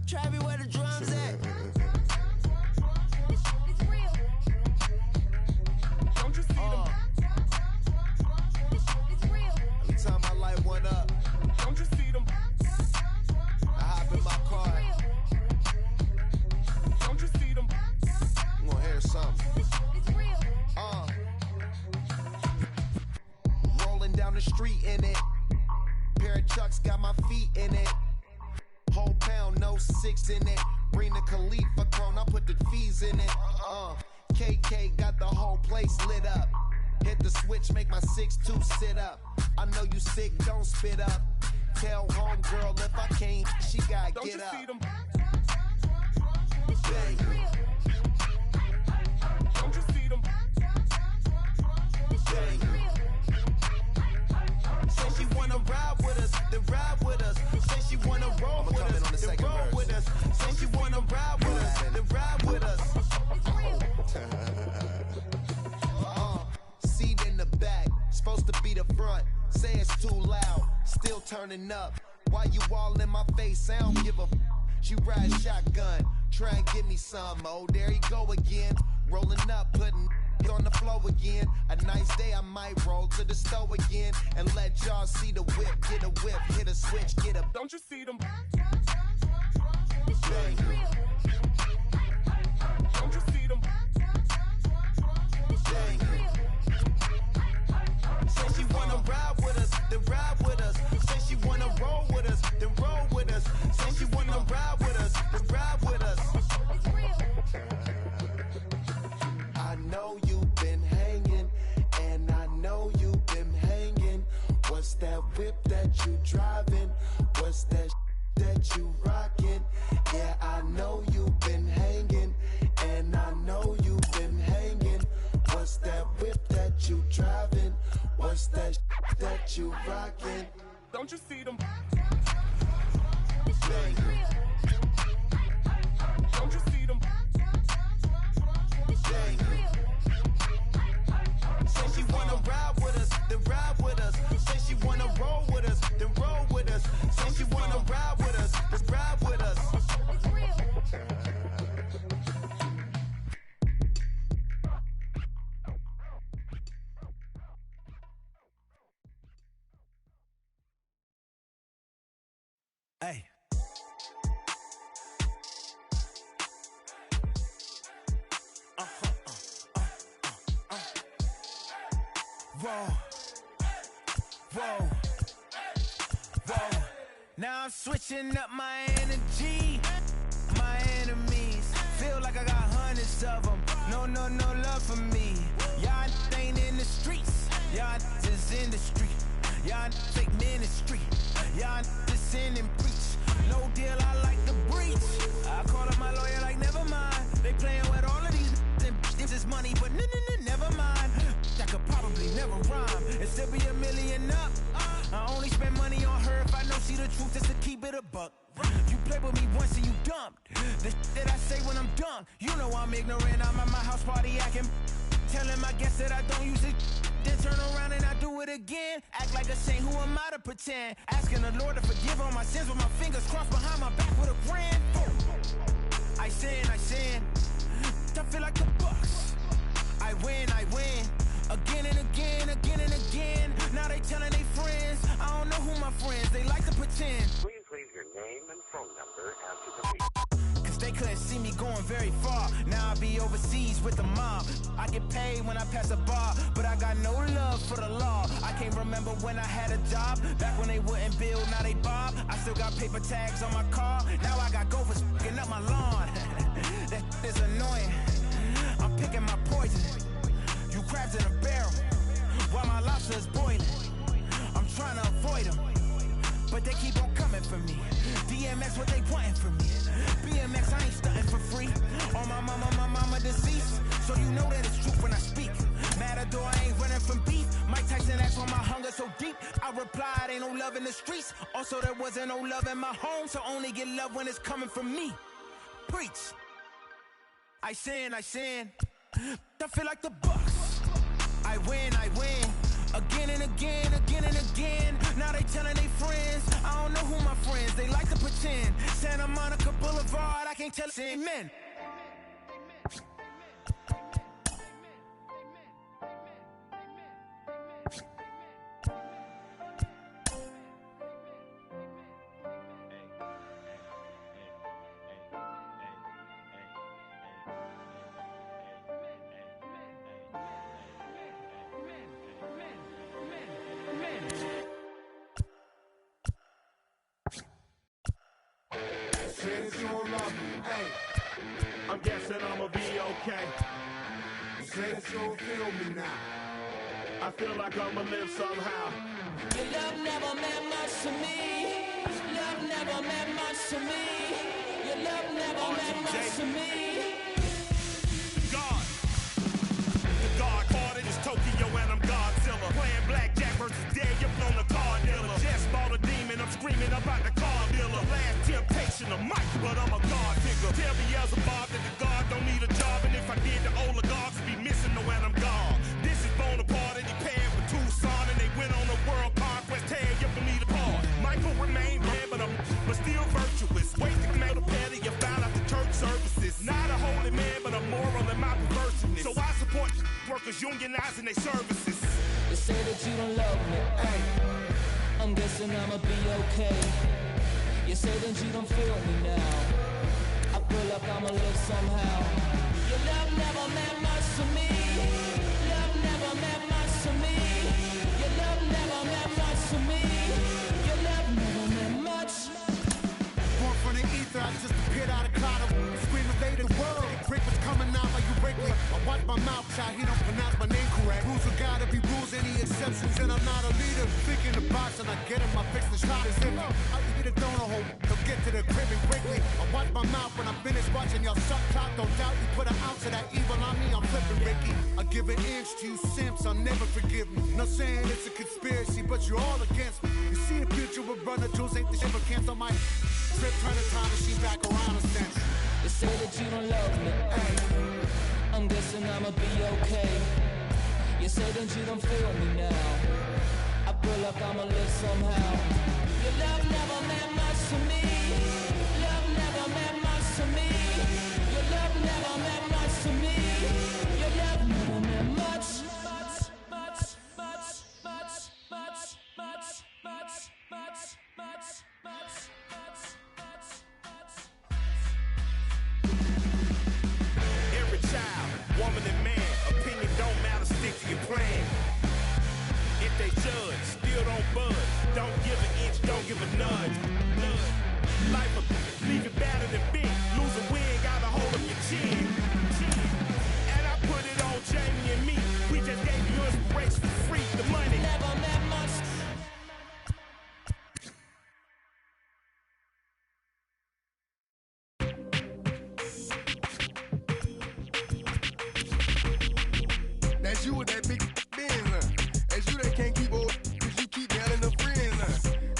Travis, where the drums at? It's real. Don't you see them? It's real. Every time I light one up, Don't you see them? I hop in my car. Don't you see them? I'm gonna hear something. It's real. Rolling down the street in it. Pair of Chucks got my feet in it. Whole pound, no 6 in it. Bring the Khalifa cone, I put the fees in it. KK got the whole place lit up. Hit the switch, make my 6'2" sit up. I know you sick, don't spit up. Tell homegirl if I can't, she gotta Don't get you up. see them? Bang. Don't you see them? Bang. Say she wanna ride with us, then ride with us. Say she wanna roll with us, then roll with us. Say she wanna ride with us, then ride with us. Seat in the back, supposed to be the front. Say it's too loud, still turning up. Why you all in my face? I don't give a f. She ride shotgun, try and give me some. Oh, there you go again. Rolling up, putting on the floor again. A nice day, I might roll to the stove again and let y'all see the whip. Get a whip, hit a switch, get a. Don't you see them? Bang. Don't you see them? Bang. Say she wanna ride with us, then ride with us. Say she wanna roll with us, then roll with us. Say she wanna ride with us, then ride with us. I know you've been hanging, and I know you've been hanging. What's that whip that you driving? What's that that you rocking? Yeah, I know you've been hanging, and I know you've been hanging. What's that whip that you driving? What's that that you rocking? Don't you see them? Bang. Don't you see them? Bang. Say she wanna ride with us, then ride with us. Say she wanna roll with us, then roll with us. Say she wanna ride with us, then ride with us. Hey. Whoa. Whoa. Whoa. Now I'm switching up my energy. My enemies feel like I got hundreds of them. No love for me. Y'all ain't in the streets. Y'all is in the street. Y'all fake ministry. Y'all just sin and preach. No deal, I like the breach. I call up my lawyer like, never mind. They playing with all of these and this is money, but never mind. I could probably never rhyme and still be $1 million up. I only spend money on her if I know she the truth, just to keep it a buck. You play played with me once and you dumped. The that I say when I'm done, you know I'm ignorant. I'm at my house party acting, telling my guests that I don't use it. Then turn around and I do it again. Act like a saint, who am I to pretend? Asking the Lord to forgive all my sins with my fingers crossed behind my back with a grin. I sin. I feel like the Bucks. I win. Again and again. Now they telling they friends. I don't know who my friends, they like to pretend. Please leave your name and phone number after the beep. Cause they couldn't see me going very far. Now I be overseas with the mob. I get paid when I pass a bar, but I got no love for the law. I can't remember when I had a job. Back when they wouldn't build, now they bob. I still got paper tags on my car. Now I got gophers f***ing up my lawn. That is annoying. I'm picking my poison. You crabs in a barrel, while my lobster is boiling. I'm trying to avoid them, but they keep on coming for me. DMX, what they wanting from me. BMX, I ain't stunting for free. On my mama deceased, so you know that it's truth when I speak. Matador, I ain't running from beef. Mike Tyson asked why my hunger so deep. I replied, ain't no love in the streets. Also, there wasn't no love in my home, so only get love when it's coming from me. Preach. I sin. I feel like the Bucks. I win. Again and again. Now they telling they friends. I don't know who my friends, they like to pretend. Santa Monica Boulevard, I can't tell amen. Since you don't love me, hey, I'm guessing I'ma be okay. You say that you don't feel me now. I feel like I'ma live somehow. Your love never meant much to me. Love never meant much to me. Your love never meant much to me. The God card is Tokyo and I'm Godzilla. Playing blackjack versus dead, you're on the card dealer. Just bought a demon, I'm screaming about the car dealer. Last temptation of Mike, but I'm a God figure. Tell Beelzebub that the God don't need a job, and if I did, the oligarchs would be missing the when I'm gone. This is Bonaparte, and he paired with Tucson, and they went on a world conquest. Tear you from me apart. Michael remained bad, but still virtuous. Wait to come out a petty, you found out the church services. Not a holy man, but a moral in my perverseness. So I support workers unionizing their services. You say that you don't love me, hey. I'm guessing I'ma be okay. You say that you don't feel me now. I feel like I'ma live somehow. Your love never meant much to me. Love never meant much to me. Your love never meant much to me. Your love never meant much. Born from the ether, I just appeared out of cloud. Screaming, they the world. Brick was coming out like you break me. I watch my mouth shot, he don't pronounce my name correct. Rules will gotta be rules, any exceptions, and I'm not a leader. Think in the box and I get him, I fix the shot is empty. I eat a donut hole, they'll get to the crib and quickly. I watch my mouth when I'm finished watching y'all suck clock. Don't doubt you put an ounce of that evil on me, I'm flipping Ricky. I give an inch to you simps, I'll never forgive me. Not saying it's a conspiracy, but you're all against me. You see the future with brother Jules, ain't the shit but cancel my trip, turn the time machine back around a sense. You say that you don't love me, hey. I'm guessing I'ma be okay. You say that you don't feel me now. I feel like I'ma live somehow. Your love never meant much to me. Love never meant much to me. Your love never meant much to me. Your love never meant much. Every child, woman and man, opinion don't matter, stick to your plan. If they judge, still don't budge. Don't give an inch, don't give a nudge. Life will leave you battered and bent. Lose a win, got a hold of your chin. And I put it on Jamie and me. We just gave you inspiration for free. The money never meant much. That's you with that big Benz, huh? That's you that can't keep old, cause you keep doubting the friends, huh?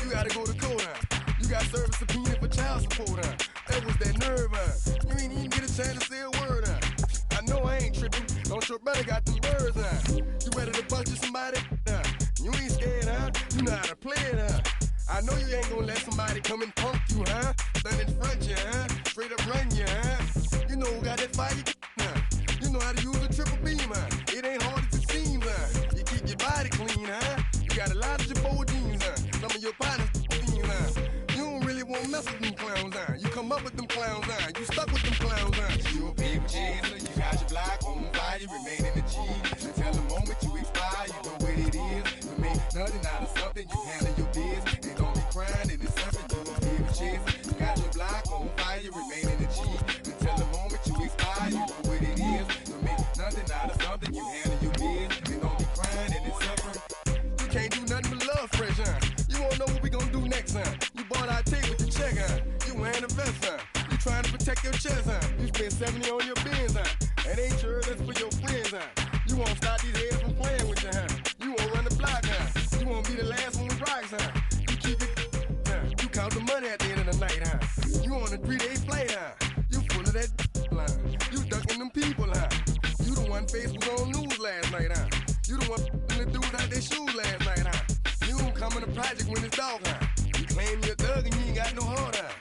You got service subpoena for child support, huh? That was that nerve, huh? You ain't even get a chance to say a word, huh? I know I ain't tripping. Don't your brother got them birds, huh? You ready to bust you somebody, huh? You ain't scared, huh? You know how to play it, huh? I know you ain't gonna let somebody come and punk you, huh? Stand in front you, huh? Straight up run you, huh? You know who got that fire, huh? You know how to use a triple beam, huh? It ain't hard as it seems, huh? You keep your body clean, huh? You got a lot of your jeans, huh? Some of your partners, huh? You don't really want to mess with them clowns, huh? You come up with them clowns, huh? You stuck with them clowns, huh? You a paper chaser, you got your block on fire, you remain in the G. Until the moment you expire, you know what it is. You make nothing out of something, you handle your biz. And don't be crying in the something, you a paper chaser. You got your block on fire, you remain in the G. Until the moment you expire, you know what it is. You make nothing out of something, you handle your biz. And don't be crying in the suffering. You can't do nothing but love fresh, huh? You won't know what we gonna do next, huh? You bought our tape with your check, huh? You wearing a vest, huh? You trying to protect your chest, huh? You spent 70 on your bins, huh? That ain't sure that's for your friends, huh? You won't stop these heads from playing with you, huh? You won't run the block, huh? You won't be the last one with rocks, huh? You keep it, huh? You count the money at the end of the night, huh? You on a 3-day flight, huh? You full of that line. You ducking them people, huh? You the one face was on news last night, huh? You the one the dudes out their shoes last night, huh? You don't come in the project when it's dark, huh? You claim you're a thug and you ain't got no heart, huh?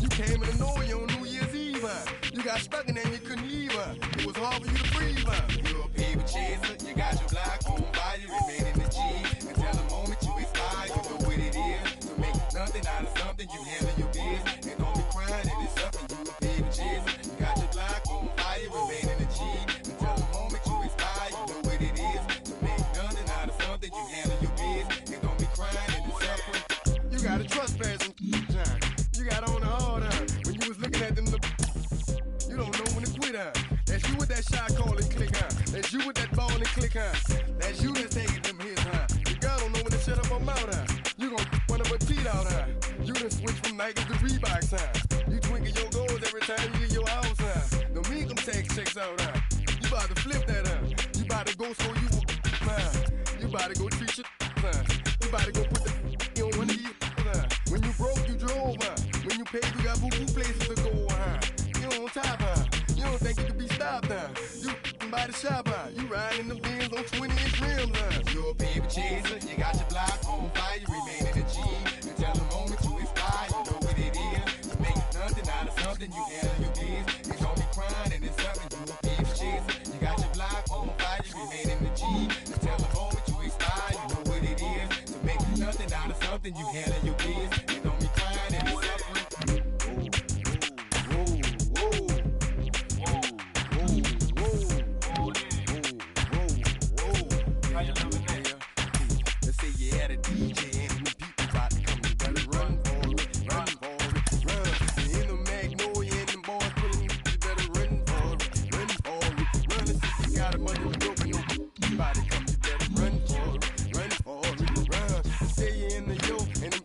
You came in the Norway on New Year's Eve, huh? You got stuck and then you couldn't leave, huh? It was hard for you to breathe, huh? You a paper chaser, you got your block on fire, you remain in the G. Until the moment you expire, you know what it is. To make nothing out of something, you handle your biz. And don't be crying if it's something, you a paper chaser. You got your block on fire, you remain in the G. Until the moment you expire, you know what it is. To make nothing out of something, you handle your biz. And don't be crying if it's suffering. You got a trespass time. You got on the hard, huh? When you was looking at them, you don't know when to quit, huh? That's you with that shot call and click, huh? That's you with that ball and click, huh? That's you that's taking them hits, huh? Your girl don't know when to shut up her mouth, huh? You gon' one of her teeth out, huh? You done switch from Nikes to Reeboks, huh? You twinkle your goals every time you leave your house, huh? The income tax checks out, huh? You about to flip that, huh? You about to go so you will, huh? You about to go treat your, huh? You about to go put the on one of these, huh? When you broke, you drove, huh? When you paid, you got boo-boo places to go, huh? You on top, huh? You don't think you can be stopped, huh? You by the shop, huh? You riding in the Benz on 20-inch rims, huh? You a paper chaser, you got your block on fire, you remain in the G. Until the moment you expire, you know what it is. To make nothing out of something, you handle your biz. You don't be crying and it's something, you a paper chaser. You got your block on fire, you remain in the G. Until the moment you expire, you know what it is. To make nothing out of something, you handle your biz. You don't be crying and it's suffering. Let's say you had a DJ and the people about to come, you better run for it, run for it, run. You in the Magnolia and them boys pulling you better run for it, run for it, run. Let's say you got a money to go, nobody come, you better run for it, run for it, run. Let's say you in the yo and them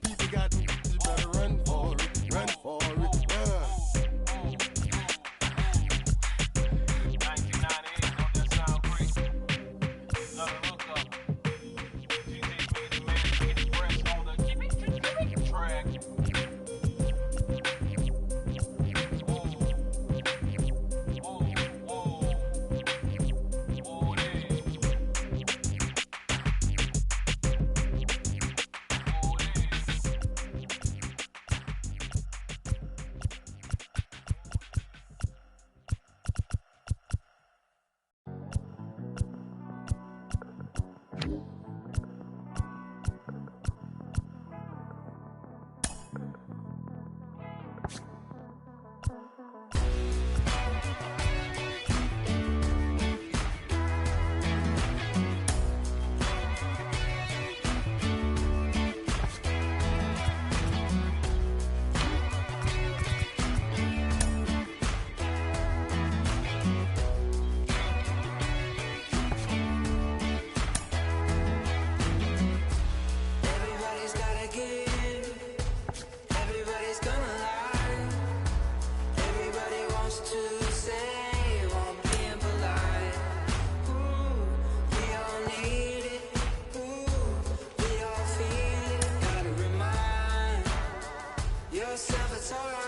yourself, it's alright.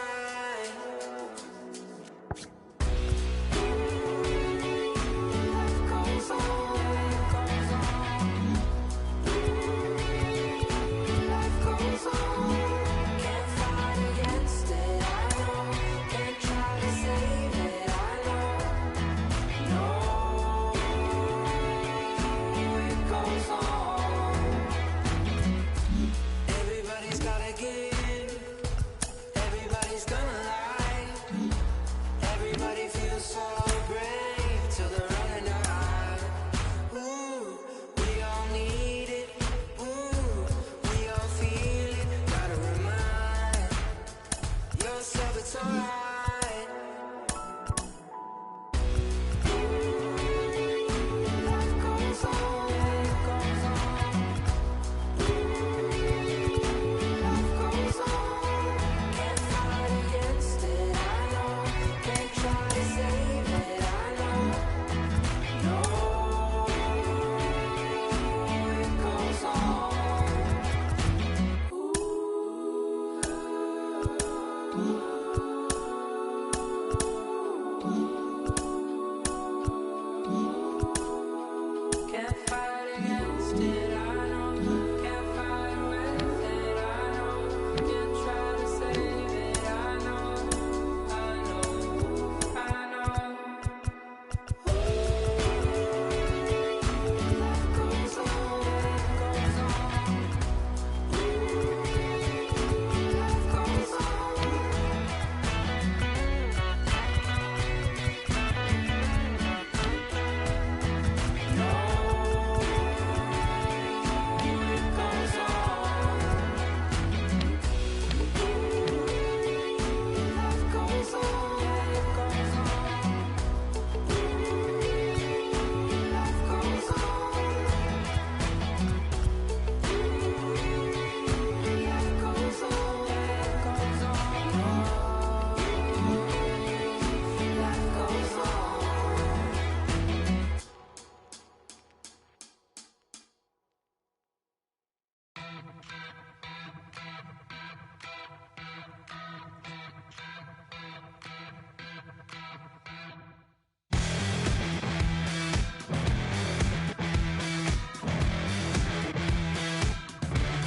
Ooh.